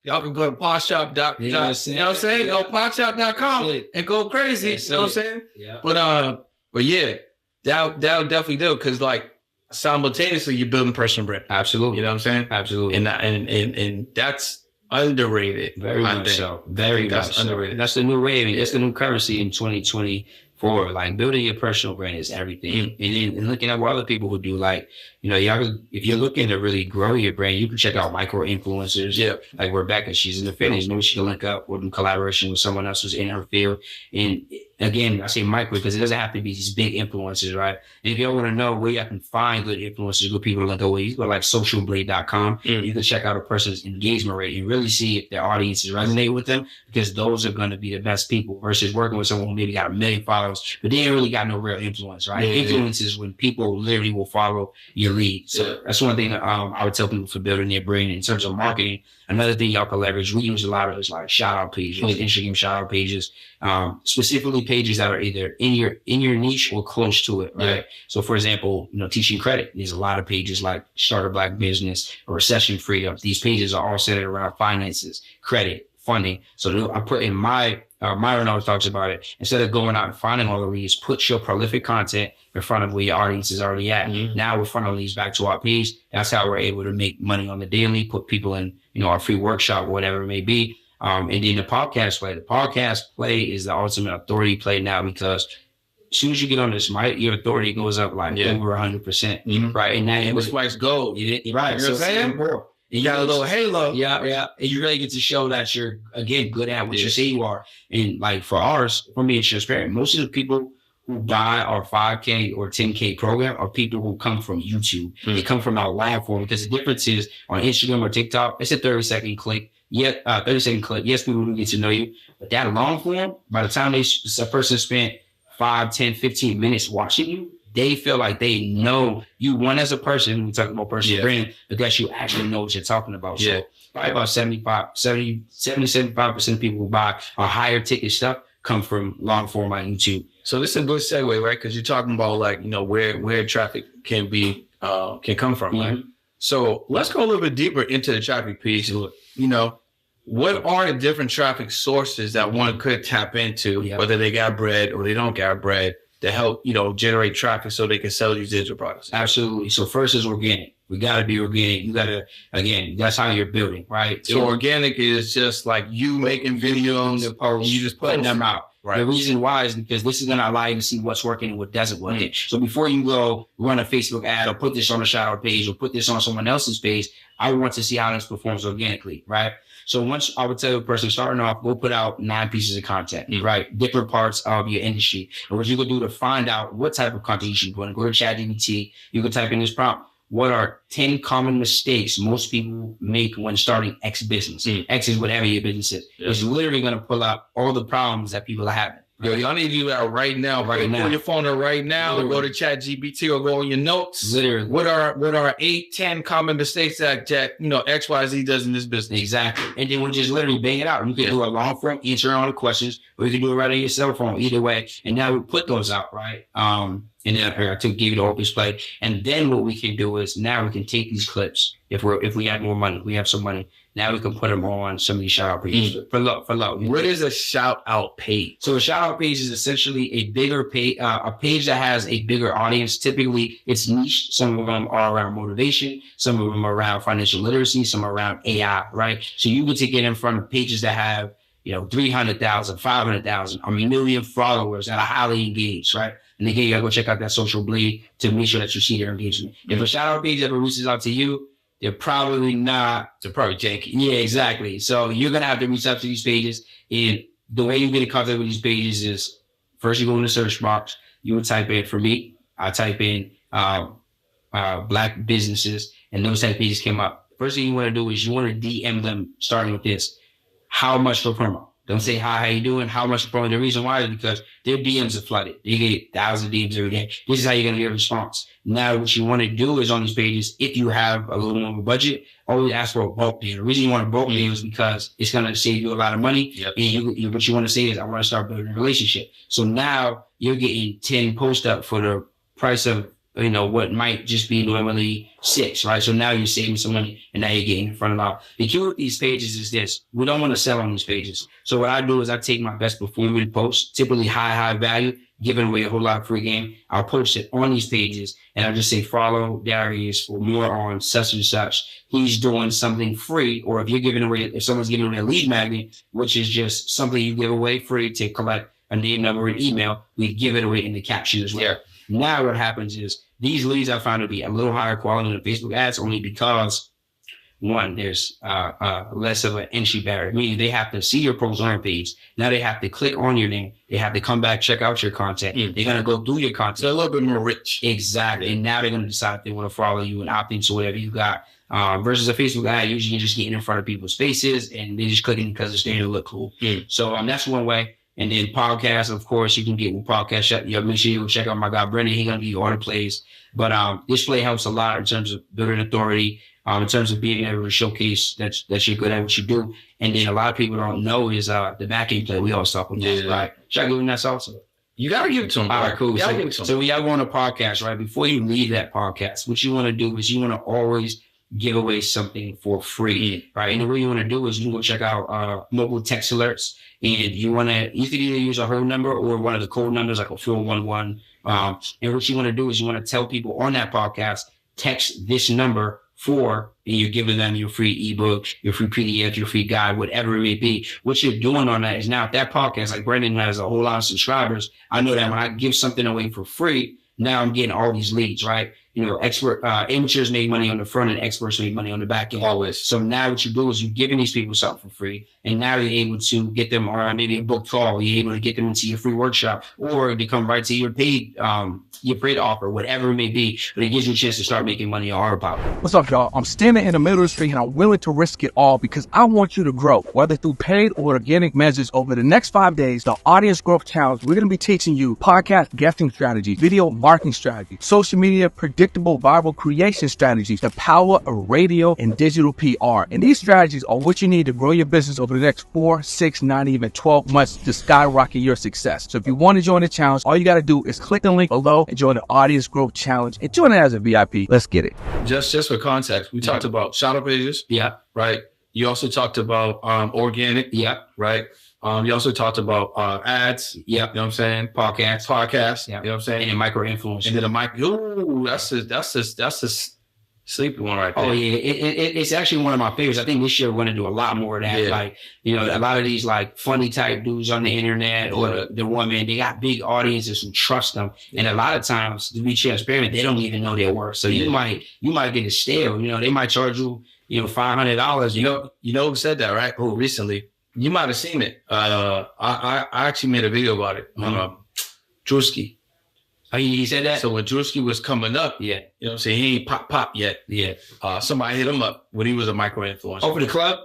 y'all can go to podshop.com. You know what I'm saying? Go podshop.com and go crazy. You know what I'm saying? Yeah. But yeah, that'll definitely do, because like simultaneously you're building personal brand. Absolutely. You know what I'm saying? Absolutely. And that's underrated. Very much so. Very much so. Underrated. That's the new wave. That's the new currency in 2024. Like building your personal brand is everything. And looking at what other people would do, like, if you're looking to really grow your brand, you can check out micro influencers. Yeah. Like Rebecca, she's in the fitness. Maybe she can link up with collaboration with someone else who's in her field. And again, I say micro because it doesn't have to be these big influencers, right? And if you want to know where you can find good influencers, good people to link up with, you go like socialblade.com. You can check out a person's engagement rate and really see if their audiences resonate with them, because those are going to be the best people versus working with someone who maybe got 1 million followers, but they ain't really got no real influence, right? Influence is when people literally will follow your lead. So that's one thing I would tell people for building their brand in terms of marketing. Another thing y'all can leverage, we use a lot of those like shout out pages, Instagram shout out pages, specifically pages that are either in your niche or close to it, right? Yeah. So for example, teaching credit, there's a lot of pages like Start a Black Business or Recession Freedom. These pages are all centered around finances, credit, funding. So I put in Myron always talks about it. Instead of going out and finding all of these, put your prolific content in front of where your audience is already at. Now we're funneling these back to our page. That's how we're able to make money on the daily, put people in, our free workshop, whatever it may be. And then the podcast play is the ultimate authority play now, because as soon as you get on this mic, your authority goes up like over 100%. Right. And now it was twice gold. Right. You know what I'm saying? You got a little halo. Yeah, yeah. And you really get to show that you're, again, good at what you say you are. And like for me, it's transparent. Most of the people who buy our 5K or 10K program are people who come from YouTube. They come from our live form, because the difference is on Instagram or TikTok, it's a 30-second click. 30-second clip. Yes, people do get to know you, but that long form, by the time a person spent 5, 10, 15 minutes watching you, they feel like they know you, one, as a person, we talk about personal brand, but that you actually know what you're talking about. So probably about 70-75% of people who buy our higher ticket stuff come from long form on YouTube. So this is a good segue, right? Because you're talking about, like, you know, where traffic can come from, right? So let's go a little bit deeper into the traffic piece. You know, what are the different traffic sources that one could tap into, whether they got bread or they don't got bread, to help, you know, generate traffic so they can sell these digital products? Absolutely. So first is organic. We got to be organic. You got to, again, that's how you're building, right? So organic is just like you making videos and you just putting them out. Right. The reason why is because this is going to allow you to see what's working and what doesn't work. So before you go run a Facebook ad or put this on a shout out page or put this on someone else's page, I want to see how this performs organically, right? So once I would tell a person starting off, go put out 9 pieces of content, right? Different parts of your industry. And what you can do to find out what type of content you should put in, go to ChatGPT. You can type in this prompt. What are 10 common mistakes most people make when starting X business? X is whatever your business is. It's literally going to pull out all the problems that people are having. Yo, y'all need to do that right now. Pull your phone up right now. Or go to ChatGPT or go on your notes. Literally. What are 8, 10 common mistakes that you know XYZ does in this business? Exactly. And then we'll just literally bang it out. You can do a long form, answer all the questions, or you can do it right on your cell phone. Either way. And now we put those out, right? And then here to give you the whole display. And then what we can do is now we can take these clips. If we have more money, we have some money. Now we can put them on some of these shout out pages for low. What is a shout out page? So a shout out page is essentially a bigger page, a page that has a bigger audience. Typically it's niche. Some of them are around motivation. Some of them are around financial literacy. Some are around AI, right? So you get to get in front of pages that have, you know, 300,000, 500,000, a million followers that are highly engaged, right? And again, you gotta go check out that social blade to make sure that you see their engagement. If a shout out page ever reaches out to you, they're probably janky. Yeah, exactly. So you're going to have to reach out to these pages. And the way you get in contact with these pages is first you go in the search box. You would type in, for me, I type in black businesses, and those type of pages came up. First thing you want to do is you want to DM them, starting with this. How much for promo? Don't say, hi, how you doing? How much for promo? The reason why is because their DMs are flooded. You get thousands of DMs every day. This is how you're going to get a response. Now, what you want to do is on these pages, if you have a little more of a budget, always ask for a bulk deal. The reason you want a bulk deal is because it's going to save you a lot of money. And what you want to say is, I want to start building a relationship. So now you're getting 10 posts up for the price of, you know, what might just be normally 6, right? So now you're saving some money, and now you're getting in front of all. The key with these pages is this. We don't want to sell on these pages. So what I do is I take my best performing posts, typically high value, giving away a whole lot of free game. I'll post it on these pages, and I'll just say, follow Darius for more on such and such. He's doing something free. Or if someone's giving away a lead magnet, which is just something you give away free to collect a name, number, and email, we give it away in the caption as well. Yeah. Now what happens is these leads I found to be a little higher quality than Facebook ads, only because, one, there's less of an entry barrier, meaning they have to see your post on your page. Now they have to click on your name. They have to come back, check out your content. They're going to go do your content. So a little bit more rich. Exactly. And now they're going to decide if they want to follow you and opt into whatever you got. Versus a Facebook ad, usually you're just getting in front of people's faces and they're just clicking because it's there to look cool. So that's one way. And then podcasts, of course, you can get with podcast. Make sure you check out my guy, Brendan. He's going to give you all the plays. But display helps a lot in terms of building authority, in terms of being able to showcase that you're good at what you do. And then a lot of people don't know is the back end play. We always talk about that, right? Should I give him that also? You got to give it to him. All right, cool. So when y'all go on a podcast, right, before you leave that podcast, what you want to do is you want to always give away something for free, right? And what you want to do is you go check out mobile text alerts, and you can either use a whole number or one of the code numbers like a 411. And what you want to do is you want to tell people on that podcast, text this number and you're giving them your free ebook, your free PDF, your free guide, whatever it may be. What you're doing on that is now if that podcast, like Brendan has a whole lot of subscribers, I know that when I give something away for free, now I'm getting all these leads, right? amateurs make money on the front and experts make money on the back end. Always. So now what you do is you're giving these people something for free, and now you're able to get them on maybe a book call. You're able to get them into your free workshop, or they come right to your paid offer, whatever it may be. But it gives you a chance to start making money on our power. What's up, y'all? I'm standing in the middle of the street and I'm willing to risk it all because I want you to grow, whether through paid or organic measures. Over the next 5 days, the Audience Growth Challenge, we're going to be teaching you podcast guesting strategies, video marketing strategies, social media, predictable viral creation strategies, the power of radio and digital PR. And these strategies are what you need to grow your business over the next 4, 6, 9, even 12 months to skyrocket your success. So if you want to join the challenge, all you got to do is click the link below and join the Audience Growth Challenge and join it as a VIP. Let's get it. Just for context, we talked about shadow pages. Yeah. Right. You also talked about organic. Yeah. Right. You also talked about ads. Yeah. You know what I'm saying? Podcasts. Yeah. You know what I'm saying? And then micro influence. And then a mic. Ooh, that's a sleepy one right there. Oh yeah, it's actually one of my favorites. I think this year we're going to do a lot more of that. Yeah. Like, a lot of these like funny type dudes on the internet or the woman, they got big audiences who trust them. And a lot of times, to be transparent, they don't even know their worth. So you might get it stale. They might charge you, $500. You know who said that, right? Oh, recently. You might have seen it. I actually made a video about it. Drewski. Oh, he said that? So when Drewski was coming up, yeah, you know what I'm saying? He ain't pop yet. Yeah. Somebody hit him up when he was a micro influencer. Oh, for the club?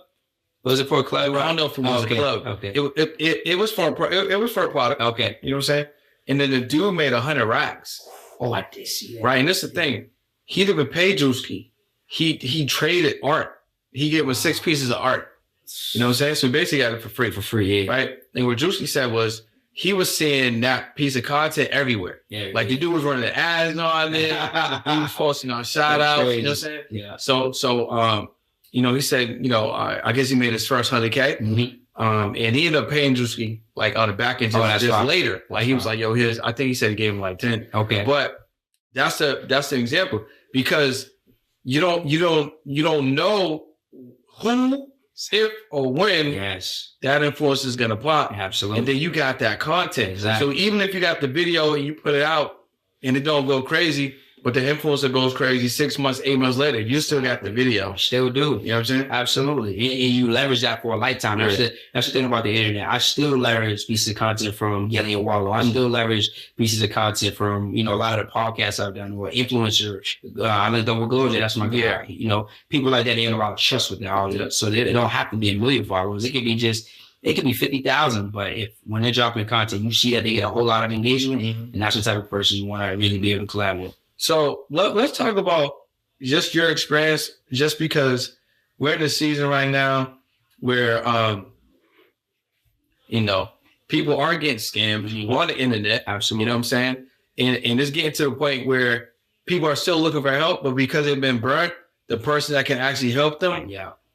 Was it for a club? I don't know if it was a club. Okay. It was for a product. Okay. You know what I'm saying? And then the dude made 100 racks. Oh, I did see that. Right. And this is the thing. He didn't even pay Drewski. He traded art. He gave him 6 pieces of art. You know what I'm saying? So he basically got it for free. For free, yeah. Right. And what Drewski said was, he was seeing that piece of content everywhere. Yeah, like the dude was running the ads on it. He was posting on shout outs. You know what I'm saying? Yeah. So he said, I guess he made his first 100K. Mm-hmm. And he ended up paying Drewski like on the back end just later. Like he was like, I think he said he gave him like 10. Okay. But that's the example, because you don't know who, if or when that influence is going to pop. Absolutely. And then you got that content. Exactly. So even if you got the video and you put it out and it don't go crazy, but the influencer goes crazy 6 months, 8 months later, you still got the video. Still do. You know what I'm saying? Absolutely. And you leverage that for a lifetime. That's the thing about the internet. I still leverage pieces of content from Gelly and Wallow. I still leverage pieces of content from, a lot of the podcasts I've done, or influencers. I like Double Glory. That's my guy. People like that, they have a lot of trust with that. So they don't have to be a million followers. It could be 50,000, but when they're dropping content, you see that they get a whole lot of engagement, and that's the type of person you want to really be able to collab with. So let's talk about just your experience, just because we're in a season right now where, people are getting scammed on the internet. Absolutely. You know what I'm saying? And it's getting to the point where people are still looking for help, but because they've been burnt, the person that can actually help them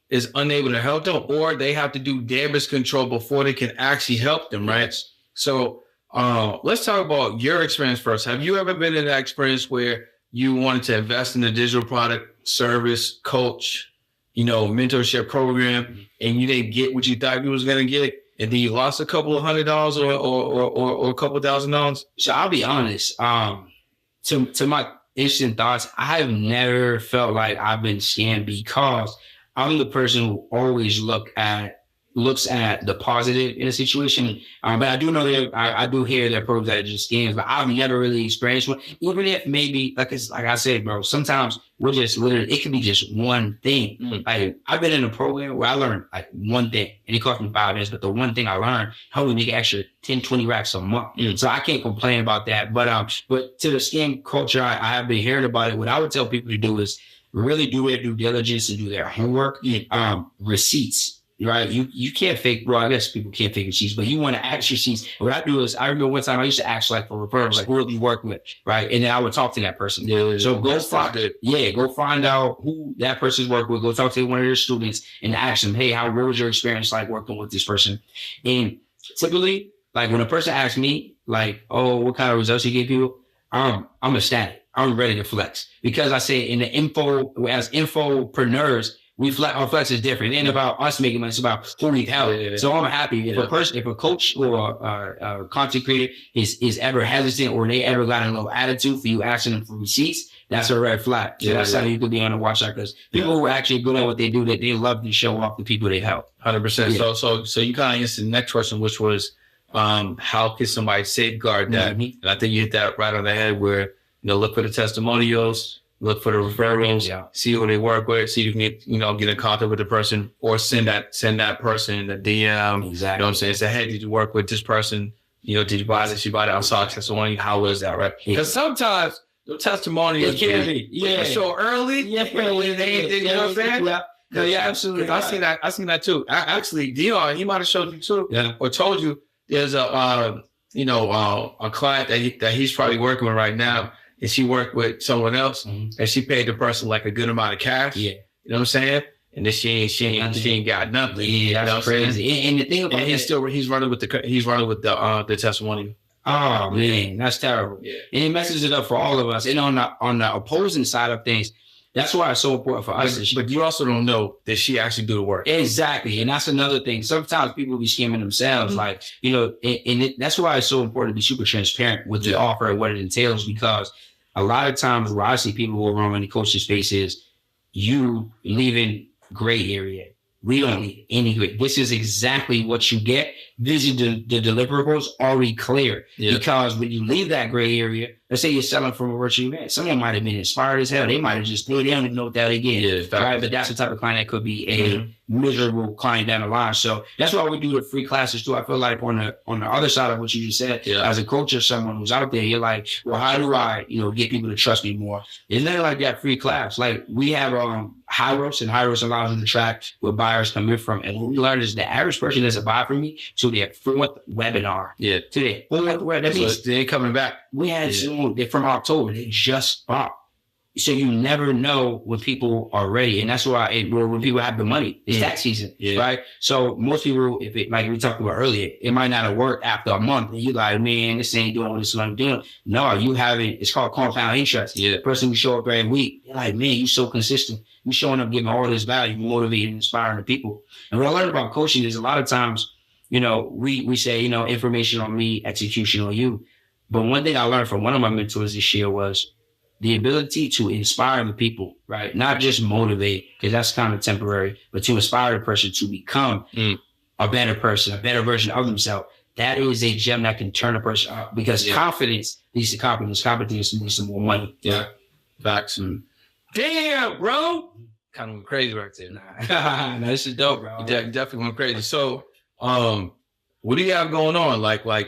is unable to help them, or they have to do damage control before they can actually help them, right? So let's talk about your experience first. Have you ever been in that experience where you wanted to invest in a digital product, service, coach, mentorship program, and you didn't get what you thought you was going to get, and then you lost a couple of $100 or a couple $1,000? So I'll be honest. To my instant thoughts, I have never felt like I've been scammed, because I'm the person who always looks at the positive in a situation. But I do know that I do hear that programs that are just scams, but I've never really experienced one. Even if maybe, like I said, bro, sometimes we're just literally, it can be just one thing. Like, I've been in a program where I learned like one thing, and it cost me 5 minutes, but the one thing I learned helped me make extra 10, 20 racks a month. So I can't complain about that. But to the scam culture, I have been hearing about it. What I would tell people to do is really do their due diligence and do their homework. Receipts. Right, you can't fake. Well, I guess people can't fake receipts, but you want to ask receipts. What I do is, I remember one time I used to ask like for referrals, like who are you working with, right? And then I would talk to that person. So go find out who that person's working with. Go talk to one of your students and ask them, hey, what was your experience like working with this person? And typically, like when a person asks me, like, oh, what kind of results you give people, I'm ecstatic. I'm ready to flex, because I say as infopreneurs, Our flex is different. It ain't about us making money. It's about who need help. So I'm happy if a coach or a content creator is ever hesitant or they ever got a little attitude for you asking them for receipts, that's a red flag. So that's something you could be on the watch out, because people who are actually good at what they do, that they love to show off the people they help. 100%. So you kind of answered the next question, which was, how can somebody safeguard that? And I think you hit that right on the head, where, look for the testimonials, look for the referrals, see who they work with, see if you can get in contact with the person, or send that person a DM. Exactly. You know what I'm saying? Say, hey, did you work with this person? Did you buy this? You buy that? I saw a testimony. How was that, right? Because sometimes the testimonials can be so early. You know what I'm saying? Yeah, absolutely. I seen that too. Actually, Dion, he might have showed you too, or told you. There's a client that he's probably working with right now, and she worked with someone else, and she paid the person like a good amount of cash. Yeah, you know what I'm saying? And then she ain't got nothing. Yeah, that's crazy. And the thing about he's running with the testimony. Oh man, that's terrible. Yeah. And it messes it up for all of us. And on the opposing side of things, that's why it's so important for us. But you also don't know that she actually do the work. Exactly. And that's another thing. Sometimes people be scamming themselves. Like, that's why it's so important to be super transparent with the offer and what it entails, because a lot of times where I see people who are wrong in the coaching space is you leaving gray area. We don't need any gray. This is exactly what you get. These are the deliverables already clear. Yeah. Because when you leave that gray area, let's say you're selling from a virtual event, someone might have been inspired as hell. They might have just paid down and know that again. Yeah, right? But that's the type of client that could be a miserable client down the line. So that's why we do the free classes too. I feel like on the other side of what you just said, as a coach or someone who's out there, you're like, well, how do I, get people to trust me more? It's not like that free class. Like we have Hyros, and Hyros allows you to track where buyers come in from. And what we learned is the average person doesn't buy from me to their fourth webinar. Yeah. To their fourth webinar. That means they ain't coming back. We had someone from October. They just bought. So you never know when people are ready. And that's why when people have the money, it's tax season, right? So most people, like we talked about earlier, it might not have worked after a month. And you're like, man, this ain't doing what I'm doing. No, it's called compound interest. Yeah. The person who show up every week, you're like, man, you so consistent. You showing up, giving all this value, motivating, inspiring the people. And what I learned about coaching is a lot of times, we say, information on me, execution on you. But one thing I learned from one of my mentors this year was the ability to inspire the people, right? Not just motivate, because that's kind of temporary, but to inspire the person to become a better person, a better version of themselves. That is a gem that can turn a person up, because confidence leads to competence. Competence leads to more money. Yeah. Facts. Damn, bro. Kind of went crazy right there. Nah, this is dope, bro. Definitely went crazy. So, what do you have going on?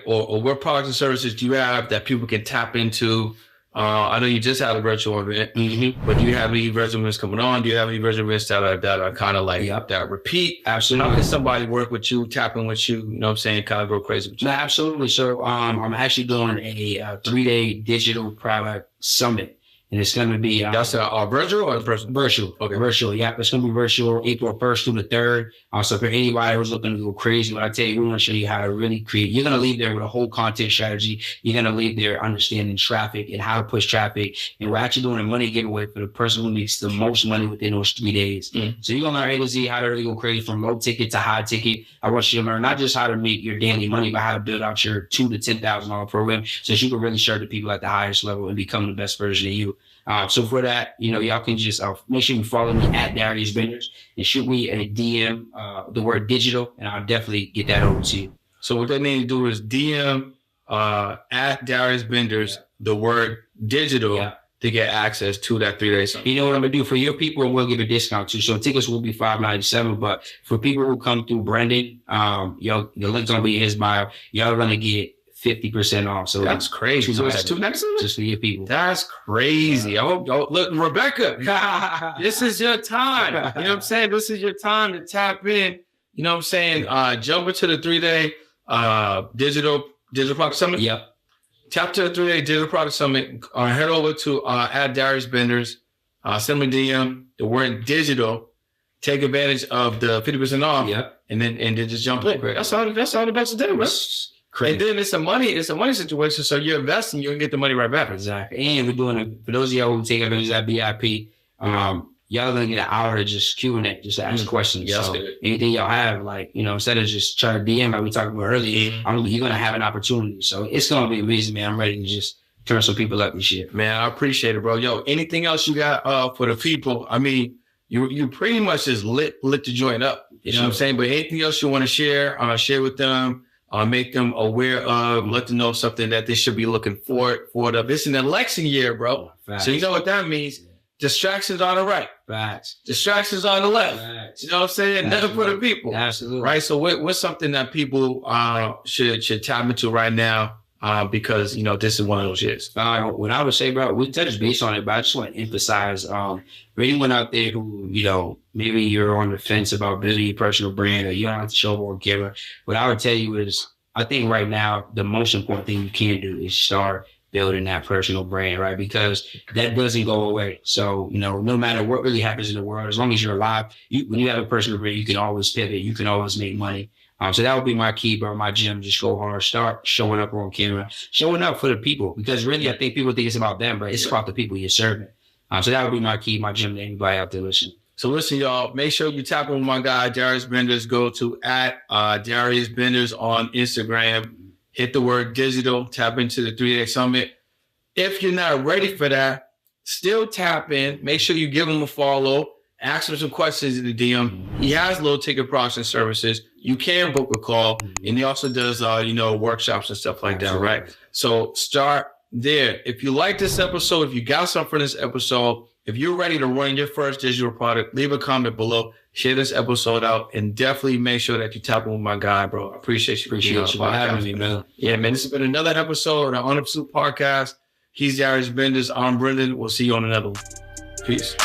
Or what products and services do you have that people can tap into? I know you just had a virtual event, but do you have any virtual events coming on? Do you have any virtual events that are kind of like that repeat? Absolutely. How can somebody work with you, tap in with you, you know what I'm saying, kind of go crazy with you? No, absolutely. So I'm actually doing a 3-day digital private summit. And it's going to be... That's virtual or in person? Virtual. Okay. Virtual, yeah. It's going to be virtual April 1st through the 3rd. So for anybody who's looking to go crazy, what I tell you, we want to show you how to really create. You're going to leave there with a whole content strategy. You're going to leave there understanding traffic and how to push traffic. And we're actually doing a money giveaway for the person who makes the most money within those 3 days. So you're going to learn A to Z how to really go crazy from low ticket to high ticket. I want you to learn not just how to make your daily money, but how to build out your $2,000 to $10,000 program so that you can really serve the people at the highest level and become the best version of you. So for that, y'all can just make sure you follow me at Darius Benders and shoot me a DM, the word digital, and I'll definitely get that over to you. So what they need to do is DM at Darius Benders, the word digital, to get access to that 3-day summit. You know what I'm going to do for your people? We'll give a discount too. So tickets will be $597, but for people who come through Brendan, the link's going to be in his bio. Y'all are going to get 50% off. So that's crazy. So it's just for your people. That's crazy. Look, Rebecca, this is your time. You know what I'm saying? This is your time to tap in. You know what I'm saying? Jump into the 3-day digital product summit. Yep. Tap to the 3-day digital product summit. Head over to at Darius Benders. Send me a DM. The word digital. Take advantage of the 50% off. Yep. And then just jump in. That's all the best to do, bro. Crazy. And then it's a money situation. So you're investing, you're gonna get the money right back. Exactly. And we're doing it for those of y'all who take advantage of that VIP. y'all gonna get an hour to just Q&A, just to ask questions. Yeah, so anything y'all have, like, you know, instead of just trying to DM like we talked about earlier, you're gonna have an opportunity. So it's gonna be amazing, man. I'm ready to just turn some people up and shit. Man, I appreciate it, bro. Yo, anything else you got for the people? I mean, you pretty much just lit the joint up. You know what I'm saying? But anything else you want to share with them, make them aware of, let them know something that they should be looking for. It's an election year, bro. Facts. So you know what that means? Distractions on the right. Facts. Distractions on the left. Facts. You know what I'm saying? Nothing for the people. Absolutely. Right? So what's something that people should tap into right now? Because, you know, this is one of those years. What I would say, bro, we touched base on it, but I just want to emphasize, for anyone out there who, you know, maybe you're on the fence about building your personal brand or you don't have to show more camera. What I would tell you is, I think right now, the most important thing you can do is start building that personal brand, right? Because that doesn't go away. So, you know, no matter what really happens in the world, as long as you're alive, when you have a personal brand, you can always pivot. You can always make money. So that would be my key, bro. My gym, just go hard, start showing up on camera, showing up for the people. Because really, I think people think it's about them, but it's about the people you're serving. So that would be my key, my gym, to anybody out there listening. So listen, y'all, make sure you tap in with my guy, Darius Benders. Go to @Darius Benders on Instagram. Hit the word digital, tap into the 3-day summit. If you're not ready for that, still tap in. Make sure you give him a follow. Ask him some questions in the DM. He has low ticket processing services. You can book a call. And he also does, workshops and stuff like that, right? So start there. If you like this episode, if you got something from this episode, if you're ready to run your first digital product, leave a comment below. Share this episode out. And definitely make sure that you tap in with my guy, bro. I appreciate you. Appreciate you for having me, man. Yeah, man. This has been another episode of the On the Pursuit podcast. He's Darius Benders. I'm Brendan. We'll see you on another one. Peace.